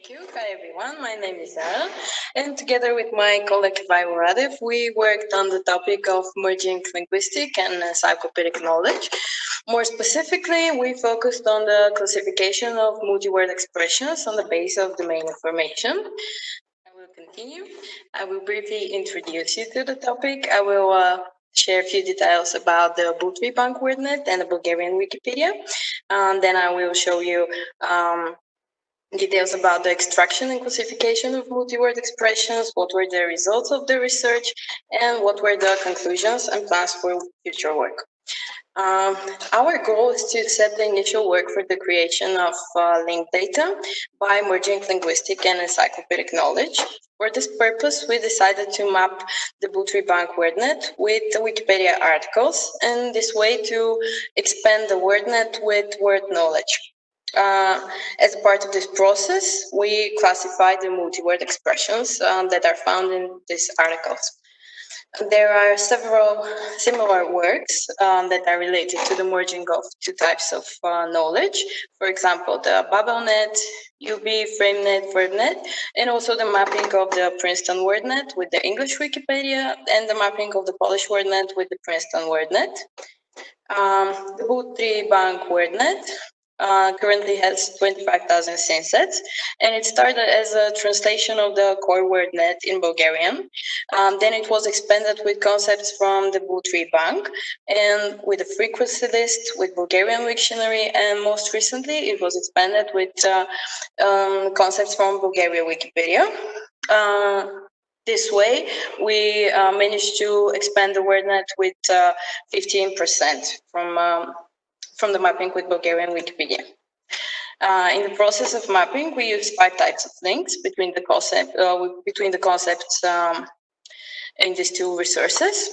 Thank you. Hi, everyone. My name is Zara, and together with my colleague Ivaylo Radev, we worked on the topic of merging linguistic and encyclopedic knowledge. More specifically, we focused on the classification of multi-word expressions on the basis of domain information. I will continue. I will briefly introduce you to the topic. I will share a few details about the Butri Bank WordNet and the Bulgarian Wikipedia. Then I will show you details about the extraction and classification of multi-word expressions, what were the results of the research, and what were the conclusions and plans for future work. Our goal is to set the initial work for the creation of linked data by merging linguistic and encyclopedic knowledge. For this purpose, we decided to map the Butri Bank WordNet with the Wikipedia articles, and this way to expand the WordNet with word knowledge. As part of this process, we classified the multi-word expressions that are found in these articles. There are several similar works that are related to the merging of two types of knowledge. For example, the BabelNet, UB, FrameNet, WordNet, and also the mapping of the Princeton WordNet with the English Wikipedia and the mapping of the Polish WordNet with the Princeton WordNet. The Butri Bank WordNet currently has 25,000 synsets, and it started as a translation of the core WordNet in Bulgarian. Then it was expanded with concepts from the Butri Bank and with a frequency list with Bulgarian dictionary, and most recently it was expanded with concepts from Bulgaria Wikipedia. This way, we managed to expand the WordNet with 15% from the mapping with Bulgarian Wikipedia. In the process of mapping, we use 5 types of links between the concepts in these two resources.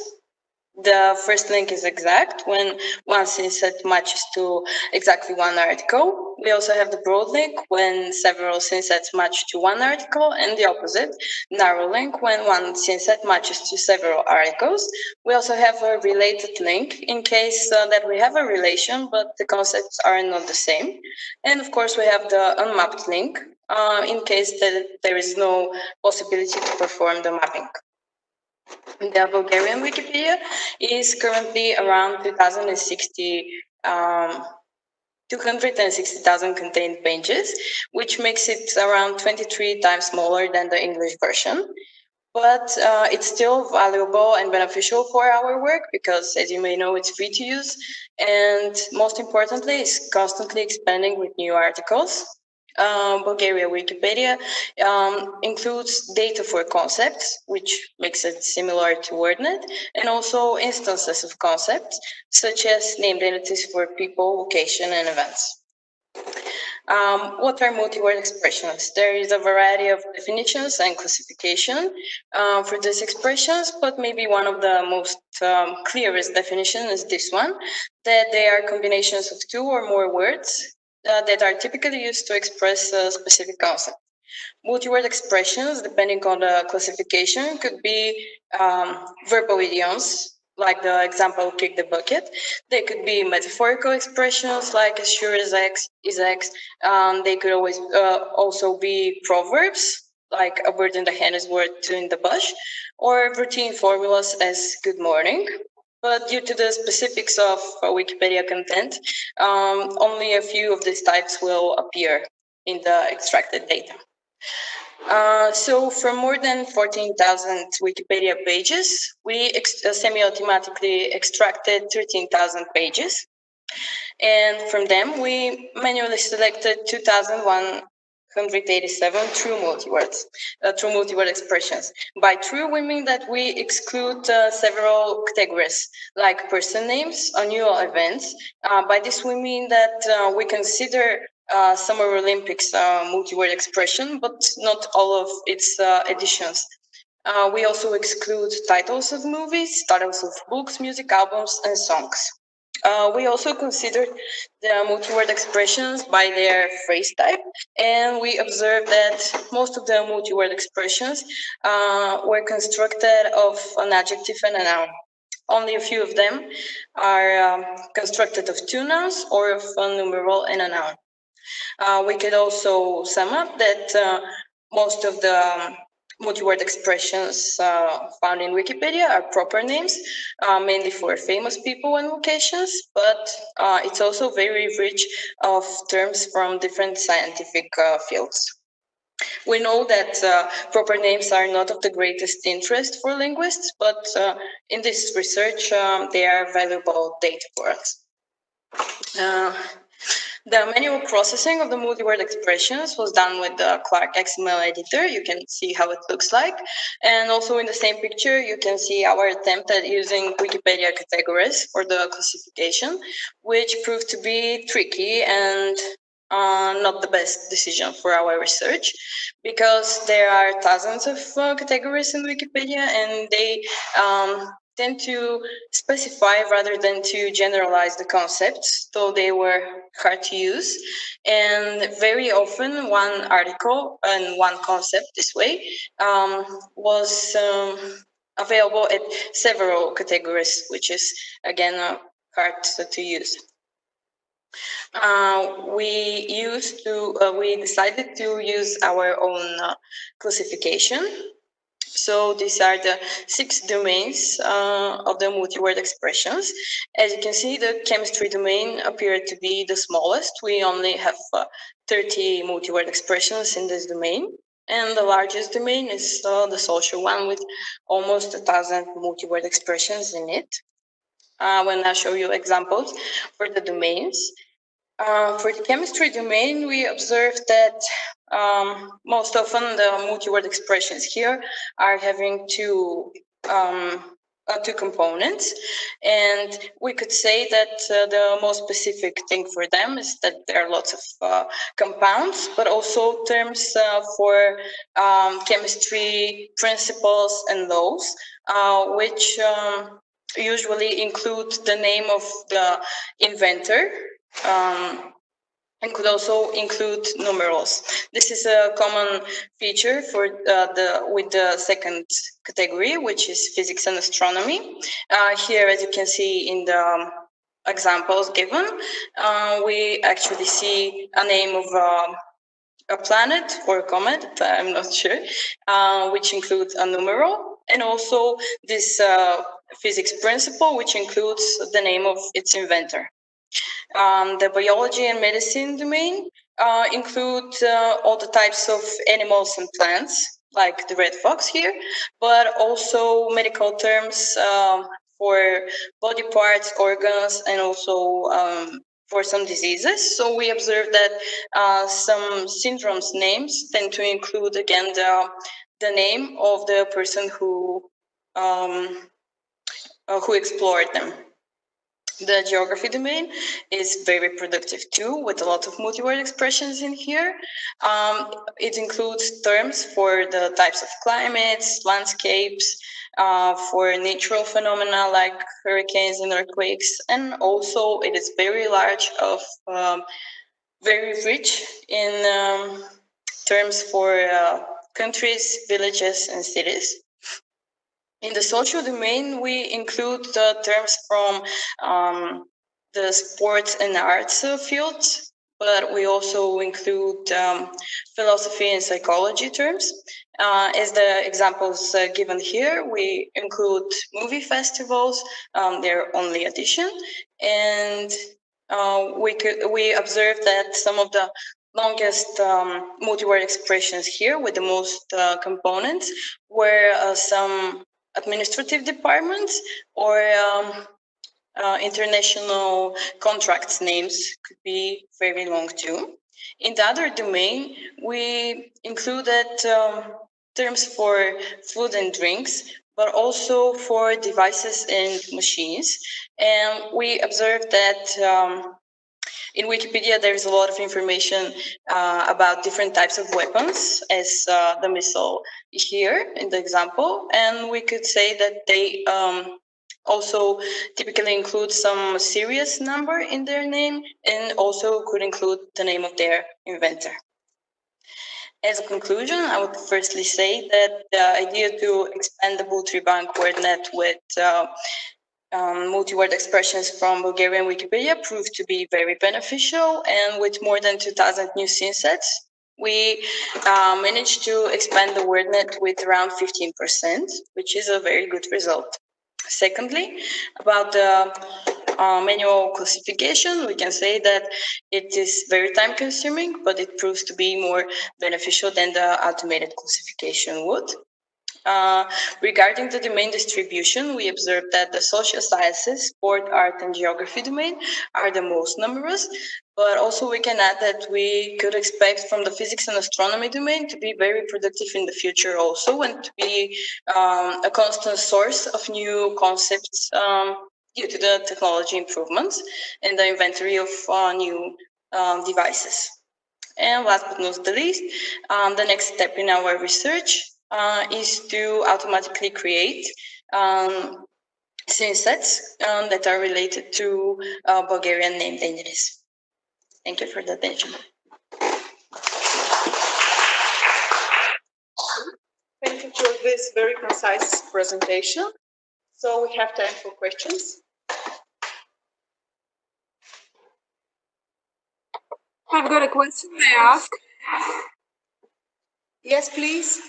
The first link is exact, when one synset matches to exactly one article. We also have the broad link, when several synsets match to one article, and the opposite, narrow link, when one synset matches to several articles. We also have a related link in case that we have a relation, but the concepts are not the same. And of course, we have the unmapped link in case that there is no possibility to perform the mapping. The Bulgarian Wikipedia is currently around 260,000 contained pages, which makes it around 23 times smaller than the English version. But it's still valuable and beneficial for our work because, as you may know, it's free to use. And most importantly, it's constantly expanding with new articles. Bulgaria Wikipedia includes data for concepts, which makes it similar to WordNet, and also instances of concepts, such as named entities for people, location, and events. What are multi-word expressions? There is a variety of definitions and classification for these expressions, but maybe one of the most clearest definitions is this one, that they are combinations of 2 or more words that are typically used to express a specific concept. Multi-word expressions, depending on the classification, could be verbal idioms, like the example, kick the bucket. They could be metaphorical expressions, like as sure as X is X. They could always also be proverbs, like a bird in the hand is worth 2 in the bush, or routine formulas as good morning. But due to the specifics of Wikipedia content, only a few of these types will appear in the extracted data. So from more than 14,000 Wikipedia pages, we semi-automatically extracted 13,000 pages. And from them, we manually selected 2,187 true multi-word expressions. By true, we mean that we exclude several categories, like person names, annual events. By this, we mean that we consider Summer Olympics multi-word expression, but not all of its editions. We also exclude titles of movies, titles of books, music albums, and songs. We also considered the multi-word expressions by their phrase type, and we observed that most of the multi-word expressions were constructed of an adjective and a noun. Only a few of them are constructed of 2 nouns or of a numeral and a noun. We could also sum up that most of the multi-word expressions found in Wikipedia are proper names, mainly for famous people and locations, but it's also very rich of terms from different scientific fields. We know that proper names are not of the greatest interest for linguists, but in this research, they are valuable data for us. The manual processing of the multi-word expressions was done with the Clark XML editor. You can see how it looks like. And also in the same picture, you can see our attempt at using Wikipedia categories for the classification, which proved to be tricky and not the best decision for our research, because there are thousands of categories in Wikipedia, and they tend to specify rather than to generalize the concepts, so they were hard to use. And very often one article and one concept this way was available at several categories, which is again hard to use. We decided to use our own classification. So these are the 6 domains of the multi-word expressions. As you can see, the chemistry domain appeared to be the smallest. We only have 30 multi-word expressions in this domain. And the largest domain is the social one, with almost 1,000 multi-word expressions in it. When I show you examples for the domains. For the chemistry domain, we observed that most often the multi-word expressions here are having two components, and we could say that the most specific thing for them is that there are lots of compounds, but also terms for chemistry principles and laws, which usually include the name of the inventor, and could also include numerals. This is a common feature for with the second category, which is physics and astronomy. Here, as you can see in the examples given, we actually see a name of a planet or a comet, I'm not sure, which includes a numeral, and also this physics principle, which includes the name of its inventor. The biology and medicine domain include all the types of animals and plants, like the red fox here, but also medical terms for body parts, organs, and also for some diseases. So we observed that some syndromes names tend to include, again, the name of the person who explored them. The geography domain is very productive too, with a lot of multi-word expressions in here. It includes terms for the types of climates, landscapes, for natural phenomena like hurricanes and earthquakes, and also it is very large of very rich in terms for countries, villages, and cities. In the social domain, we include the terms from the sports and arts fields, but we also include philosophy and psychology terms. As the examples given here, we include movie festivals, their only addition, and we observe that some of the longest multi-word expressions here with the most components were some administrative departments or international contracts names could be very long too. In the other domain, we included terms for food and drinks, but also for devices and machines. And we observed that in Wikipedia, there is a lot of information about different types of weapons, as the missile here in the example. And we could say that they also typically include some serious number in their name, and also could include the name of their inventor. As a conclusion, I would firstly say that the idea to expand the Bool-Tree Bank word net with multi-word expressions from Bulgarian Wikipedia proved to be very beneficial, and with more than 2,000 new synsets, we managed to expand the wordnet with around 15%, which is a very good result. Secondly, about the manual classification, we can say that it is very time-consuming, but it proves to be more beneficial than the automated classification would. Regarding the domain distribution, we observed that the social sciences, sport, art, and geography domain are the most numerous, but also we can add that we could expect from the physics and astronomy domain to be very productive in the future also, and to be a constant source of new concepts due to the technology improvements and the inventory of new devices. And last but not the least, the next step in our research is to automatically create synsets that are related to Bulgarian name lineages. Thank you for the attention. Thank you for this very concise presentation. So we have time for questions. I've got a question, may I ask? Yes, please.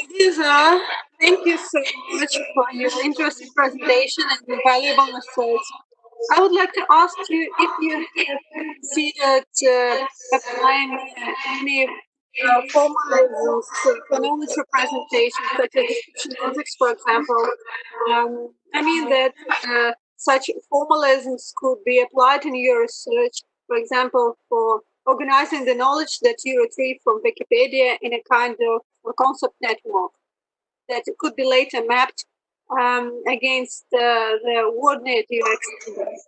Lisa, thank you so much for your interesting presentation and valuable research. I would like to ask you if you have considered applying any formalisms for knowledge representation, such as description logics, for example. I mean that such formalisms could be applied in your research, for example, for organizing the knowledge that you retrieve from Wikipedia in a kind of a concept network that could be later mapped against the wordnet you extended.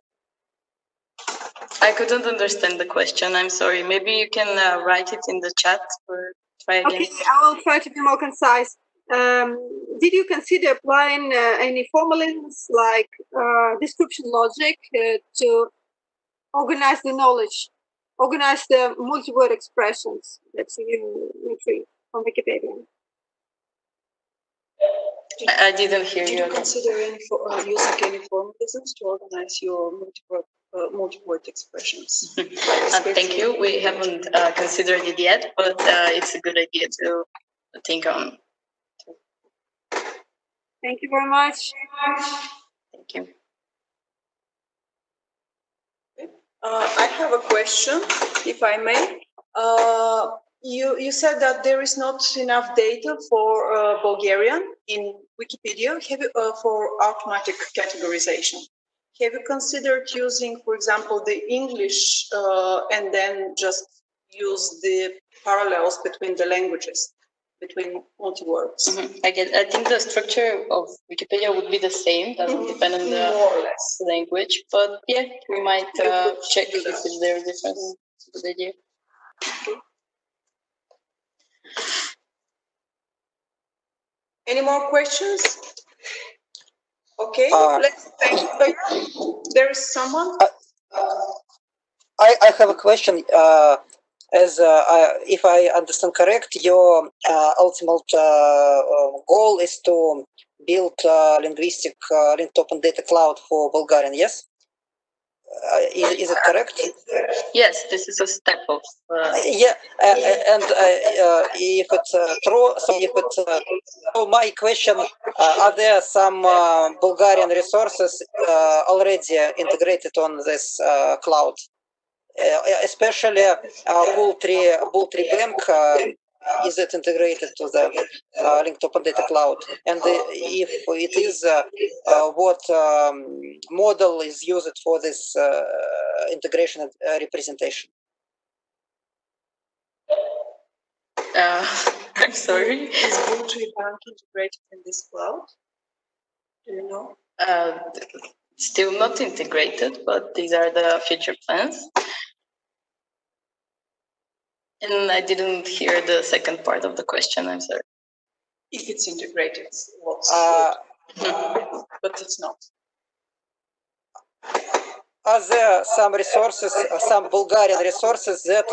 I couldn't understand the question. I'm sorry. Maybe you can write it in the chat or try again. Okay, I will try to be more concise. Did you consider applying any formalisms like description logic to organize the knowledge, organize the multi-word expressions that you retrieve from Wikipedia? I didn't hear you. Did you consider using any formalisms to organize your multi-word expressions? Thank you. We haven't considered it yet, but it's a good idea to think on. Thank you very much. Thank you. I have a question, if I may. You said that there is not enough data for Bulgarian in Wikipedia for automatic categorization. Have you considered using, for example, the English and then just use the parallels between the languages, between multi-words? I think the structure of Wikipedia would be the same. Doesn't depend on the more or less language, but yeah, we might check if there is difference. Good idea. Any more questions? Okay, let's thank you. There is someone. I have a question. If I understand correct, your ultimate goal is to build linguistic linked open data cloud for Bulgarian. Yes. Is it correct? Yes, this is a step of. Yeah, and if it's true, so my question: are there some Bulgarian resources already integrated on this cloud? Especially Bull3 Bank, is it integrated to the linked open data cloud? And if it is, what model is used for this integration and representation? I'm sorry. Is Bull3 Bank integrated in this cloud? Do you know? Still not integrated, but these are the future plans. And I didn't hear the second part of the question. I'm sorry. If it's integrated, what's but it's not. Are there some resources, some Bulgarian resources that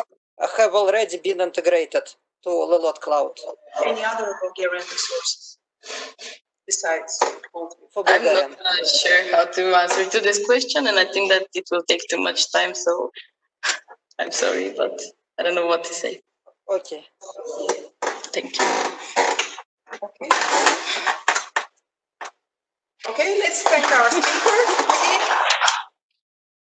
have already been integrated to Lelot Cloud? Any other Bulgarian resources? besides Baltic? For I'm Bulgarian. not sure how to answer to this question, and I think that it will take too much time. So I'm sorry, but I don't know what to say. Okay. Thank you. Okay. Okay, let's thank our